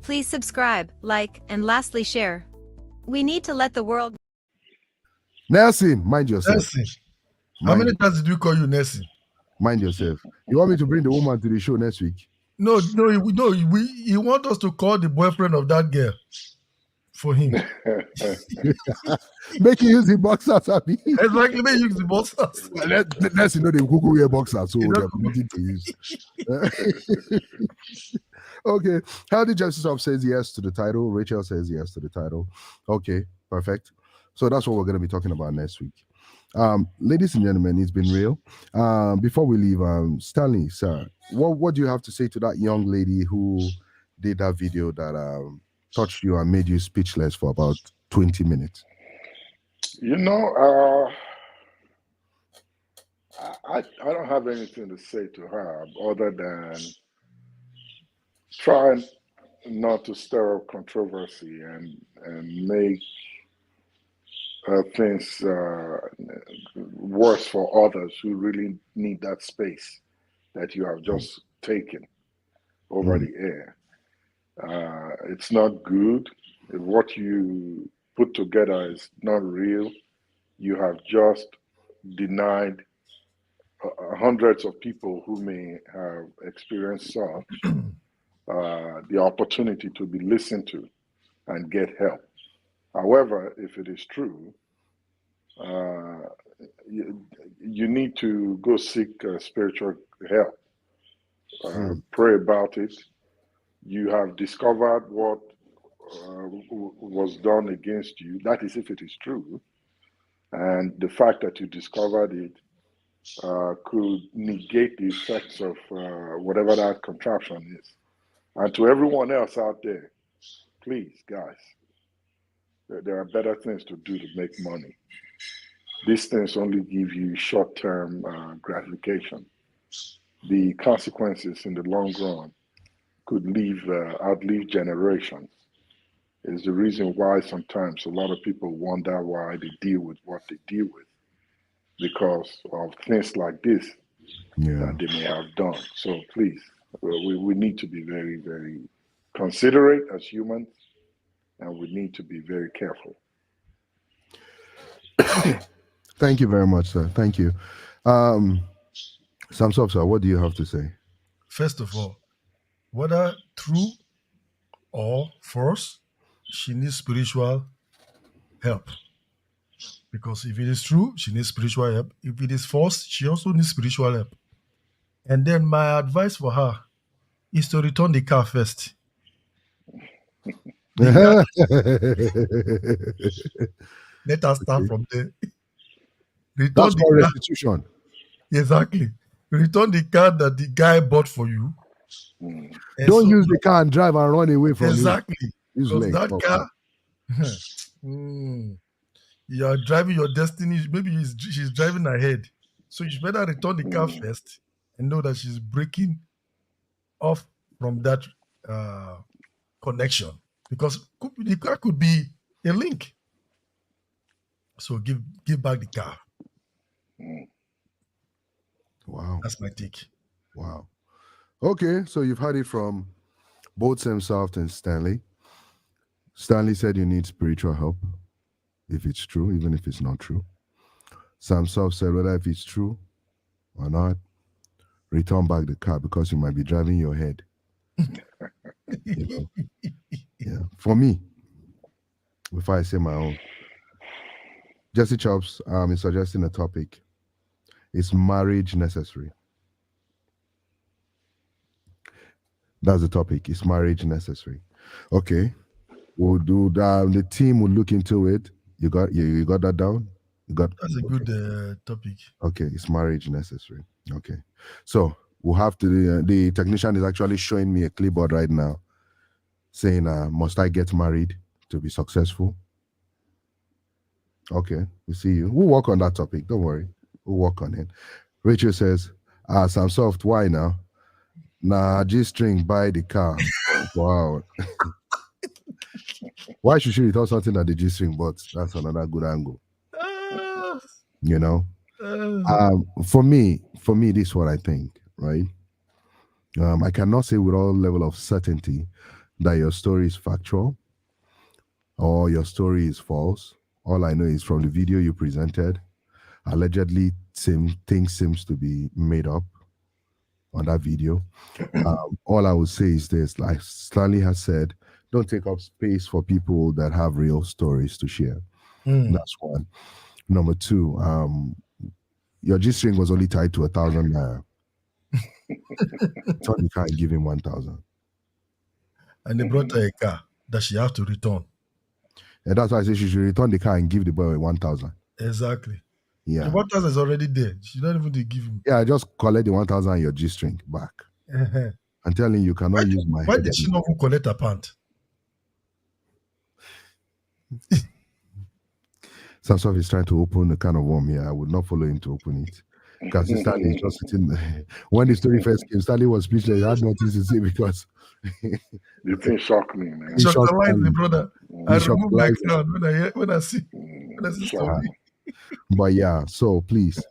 Please subscribe, like, and lastly share. We need to let the world... Nelson, mind yourself. Nelson. How many times did we call you Nelson? Mind yourself. You want me to bring the woman to the show next week? No. He want us to call the boyfriend of that girl for him. Make you use the boxers, Abby. Exactly, make you use the boxers. Let's they Google wear boxers, so they have nothing to use. Okay. Healthy Joseph says yes to the title. Rachel says yes to the title. Okay, perfect. So that's what we're going to be talking about next week. Ladies and gentlemen, it's been real. Before we leave, Stanley, sir, what do you have to say to that young lady who did that video that touched you and made you speechless for about 20 minutes? You know, I don't have anything to say to her other than try not to stir up controversy and make things worse for others who really need that space that you have just taken over the air. It's not good If what you put together is not real, you have just denied hundreds of people who may have experienced such the opportunity to be listened to and get help. However, if it is true, you need to go seek spiritual help. Pray about it. You have discovered what was done against you. That is, if it is true. And the fact that you discovered it could negate the effects of whatever that contraption is. And to everyone else out there, please, guys, there are better things to do to make money. These things only give you short-term gratification. The consequences in the long run could outlive generations. Is the reason why sometimes a lot of people wonder why they deal with what they deal with, because of things like this that they may have done. So please, we need to be very, very considerate as humans, and we need to be very careful. Thank you very much, sir. Thank you. Samsop, sir, what do you have to say? First of all, whether true or false, she needs spiritual help. Because if it is true, she needs spiritual help. If it is false, she also needs spiritual help. And then my advice for her is to return the car first. Let us start from there. That's called restitution. Exactly. Return the car that the guy bought for you. Don't use the car and drive and run away from it. Exactly. Because that car, you are driving your destiny. Maybe she's driving ahead. So you better return the car first and know that she's breaking off from that connection. Because the car could be a link. So give back the car. Wow. That's my take. Wow. Okay, so you've heard it from both Samsoft and Stanley. Stanley said you need spiritual help, if it's true, even if it's not true. Samsoft said whether if it's true or not, return back the car because you might be driving your head. You know? Yeah. For me, before I say my own, Jesse Chops is suggesting a topic. Is marriage necessary? That's the topic. Is marriage necessary? Okay. We'll do that. The team will look into it. You got that down? That's a good topic. Okay. Is marriage necessary? Okay. So we'll have to. The technician is actually showing me a clipboard right now, saying, "Must I get married to be successful?" Okay. We see you. We'll work on that topic. Don't worry. We'll work on it. Rachel says, Samsoft, why now? Nah, G-string, buy the car. Wow. Why should she return something at the G-string? But that's another good angle. You know? For me, this is what I think, right? I cannot say with all level of certainty that your story is factual or your story is false. All I know is from the video you presented, allegedly things seems to be made up on that video. All I would say is this, like Stanley has said, don't take up space for people that have real stories to share. That's one. Number two, your G-string was only tied to 1,000 naira. So you can't give him 1,000. And they brought her a car that she has to return. And that's why I say she should return the car and give the boy 1,000. Exactly. Yeah. The 1,000 is already there. She don't even give him. Yeah, just collect the 1,000 and your G-string back. I'm telling you cannot use my Why head did she anymore. not even collect a pant? Samsung is trying to open a can of worm here. I would not follow him to open it. Because Stanley is just sitting there. When the story first came, Stanley was speechless. He had nothing to say because the thing shocked me, man. Shocked the brother. I remove my crown when I see story. But yeah, so please,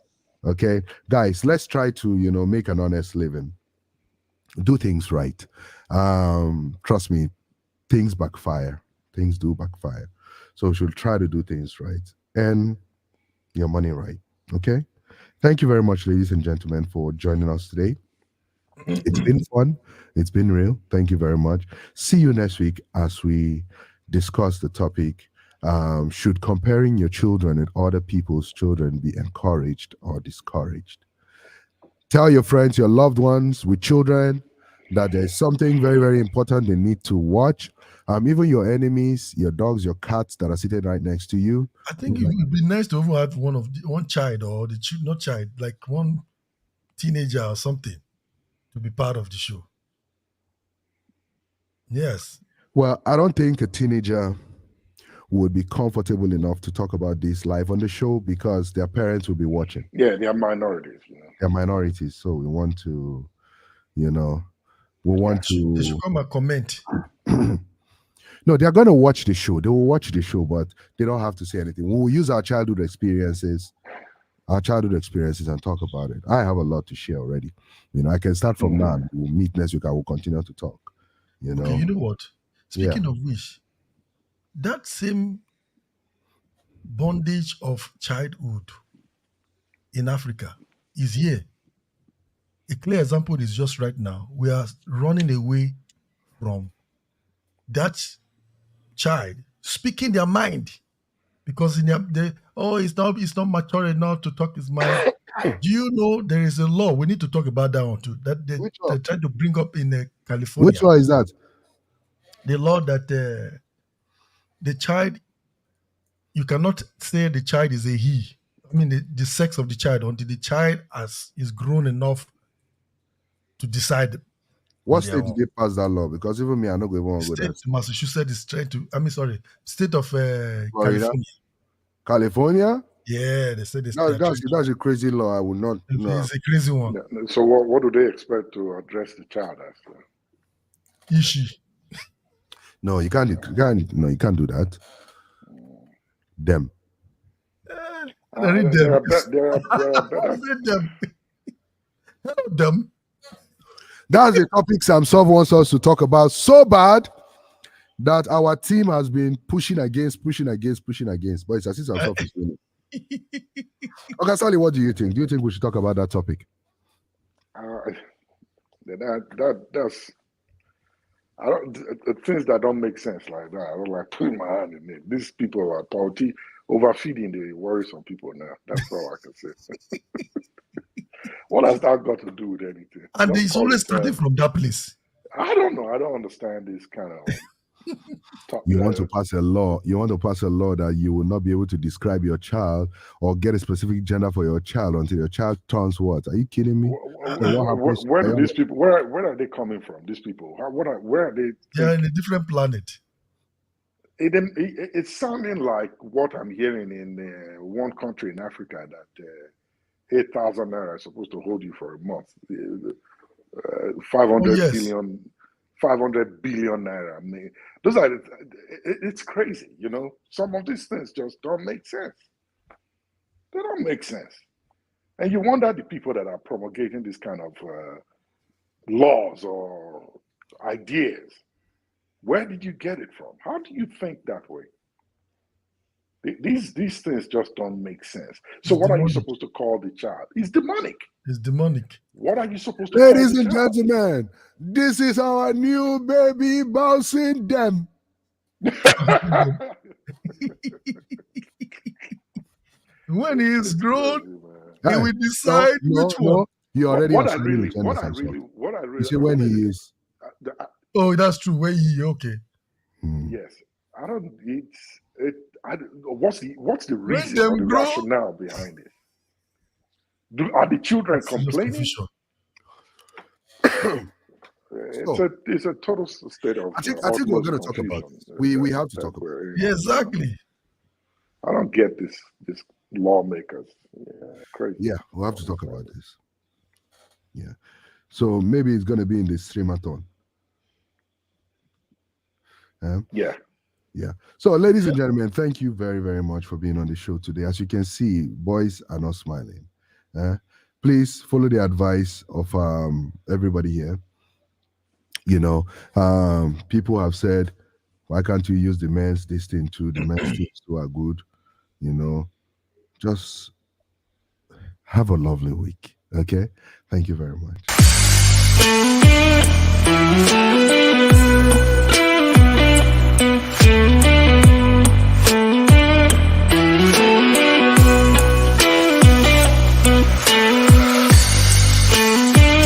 okay, guys, let's try to make an honest living. Do things right. Trust me, things backfire. things do backfire. So we should try to do things right and your money right. Okay. Thank you very much, ladies and gentlemen, for joining us today. It's been fun. It's been real. Thank you very much. See you next week as we discuss the topic. Should comparing your children and other people's children be encouraged or discouraged? Tell your friends, your loved ones with children that there's something very, very important they need to watch. Even your enemies, your dogs, your cats that are sitting right next to you. I think it would be nice to even have one child or not child, like one teenager or something to be part of the show. Yes. Well, I don't think a teenager would be comfortable enough to talk about this live on the show because their parents will be watching. Yeah, they are minorities. They're minorities, so we want to, we want to. They should come and comment. No, they're going to watch the show. They will watch the show, but they don't have to say anything. We will use our childhood experiences and talk about it. I have a lot to share already. I can start from now. We'll meet next week. I will continue to talk. Okay, you know what? Speaking of which, that same bondage of childhood in Africa is here. A clear example is just right now. We are running away from that child speaking their mind because it's not mature enough to talk his mind. Do you know there is a law? We need to talk about that one too. That they're trying to bring up in California. Which law is that? The law that the child, you cannot say the child is a he. I mean the sex of the child until the child is grown enough to decide. What state did they pass that law? Because even me, I know going to go there. Massachusetts is trying to. State of California. California? Yeah, they said that's a crazy law. I would not. No. It's a crazy one. Yeah. So what do they expect to address the child as? Ishi. No, you can't. No, you can't do that. Them. I read them. Hello, them. That's a topic Sam Sov wants us to talk about so bad that our team has been pushing against, but it's as if Sam Sov is doing it. Okay, Sally, what do you think? Do you think we should talk about that topic? That's things that don't make sense like that. I don't like putting my hand in it. These people are overfeeding the worrisome people now. That's all I can say. What has that got to do with anything? And it's always starting from that place. I don't know. I don't understand this kind of. You want to pass a law that you will not be able to describe your child or get a specific gender for your child until your child turns what? Are you kidding me? Where do these people? Where are they coming from? These people? Where are they? They're in a different planet. It's sounding like what I'm hearing in one country in Africa that 8,000 naira is supposed to hold you for a month. 500 billion naira. I mean, it's crazy, Some of these things just don't make sense. They don't make sense. And you wonder the people that are promulgating this kind of laws or ideas, where did you get it from? How do you think that way? These things just don't make sense. So what are you supposed to call the child? It's demonic. It's demonic. What are you supposed to Ladies and gentlemen, this is our new baby bouncing them. When he is grown, he will decide which one. You already what I really you see when he is. Oh, that's true. When he okay. Yes, I don't. What's the reason or the rationale behind it? Are the children complaining? It's a total state of. I think we're going to talk about this. We have to talk about it. Yeah, exactly. I don't get this lawmakers. Crazy. Yeah, we'll have to talk about this. Yeah. So maybe it's going to be in the streamathon. Yeah. Yeah. So, ladies and gentlemen, thank you very, very much for being on the show today. As you can see, boys are not smiling. Please follow the advice of everybody here. People have said, Why can't you use the men's this thing too? The men's things too are good. You know, just have a lovely week. Okay. Thank you very much.